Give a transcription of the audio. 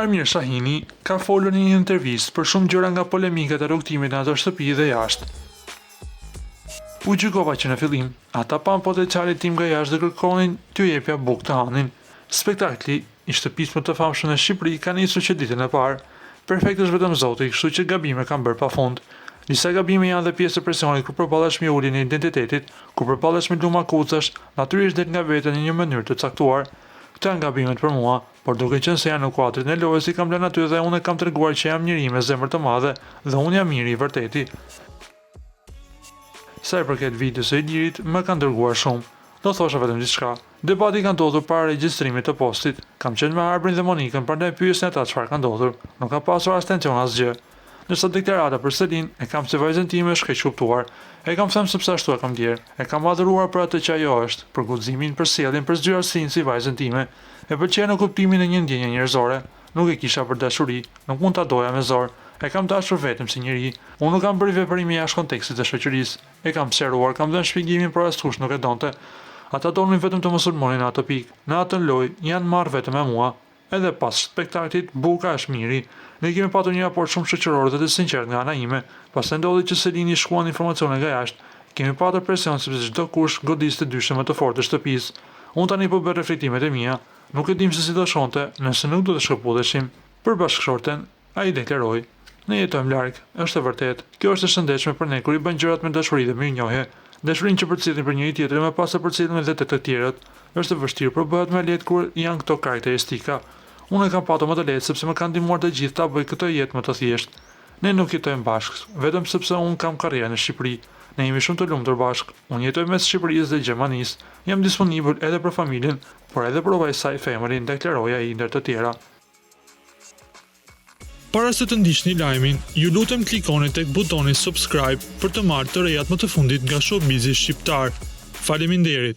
Armir Shahini ka folur në një intervistë për shumë gjëra nga polemikat e rrugtimit në ato shtëpi dhe jashtë. U gjykova që në fillim, ata pan potencialin tim nga jashtë dhe kërkonin t'ju jepja bukë të hanin. Spektakli i shtëpisë më të famshme në Shqipëri ka nisur që ditën e parë. Perfekt është vetëm Zoti, kështu që gabime kanë bërë pafund. Disa gabime janë dhe pjesë e presionit kur përballesh me uljen e identitetit, kur përballesh me luma kucash, natyrisht del nga vete në një mënyrë të caktuar. Këto janë gabimet për mua, por duke qenë se janë në kuadrin e lojës i kam lënë aty dhe unë kam treguar që jam njeri me zemër të madhe dhe unë jam njeri i vërteti. Sa i përket videos së Ilirit, më kanë dërguar shumë. Do thosha vetëm diçka. Debati ka ndodhur para regjistrimit të postit. Kam qenë me Arbrin dhe Monikën, prandaj pyesin ata çfarë ka ndodhur. Nuk ka pasur as tension asgjë. Nësa deklarata për Selin e kam se vajzën time është keq kuptuar. E kam thënë sepse ashtu e kam djerë. E kam madhëruar për atë që ajo është, për guximin, për sjelljen, për zgjuarsinë si vajzën time. E pëlqej në kuptimin e një ndjenje njerëzore. Nuk e kisha për dashuri, nuk mund ta doja me zor. E kam dashur vetëm si njeri. Unë nuk kam bërë veprime jashtë kontekstit të shoqërisë. E kam sqaruar, kam dhënë shpjegimin por askush nuk e donte. Ata donin vetëm të mos sulmonin në atë pikë. Në atë lojë janë marrë vetëm me mua. Edhe pas spektaklit, buka është miri. Ne kemi patur një raport shumë shoqëror dhe të sinqert nga ana ime. Pastaj ndodhi që Selini shkuan informacione nga jashtë. Kemi patur presion sepse çdo kush godiste dyshim më të fortë të shtëpisë. Unë tani po bëj reflektimet e mia. Nuk e dim se si do shonte, nëse nuk do të shkëputeshim. Për bashkëshorten, ai deklaroi: "Ne jetojmë larg, është e vërtetë. Kjo është e shëndetshme për ne kur i bën gjërat me dashuri dhe mirënjohje. Dashurinë që përcjellin për njëri tjetrin më pas se përcjellin edhe të tjerët, është e vështirë, por bëhet më lehtë kur janë këto karakteristika. Unë e kam patur më të lehtë sepse më kanë ndihmuar të gjithë ta bëj këtë jetë më të thjeshtë. Ne nuk jetojmë bashkë, vetëm sepse unë kam karrierë në Shqipëri. Ne jemi shumë të lumtur bashkë. Unë jetoj mes Shqipërisë dhe Gjermanisë. Jam disponibël edhe për familjen, por edhe për vajzaj femrin, deklaroi ai ndër të tjera." Para se të ndiqni lajmin, ju lutem klikoni tek butoni subscribe për të marrë të rejat më të fundit nga showbizi shqiptar. Faleminderit.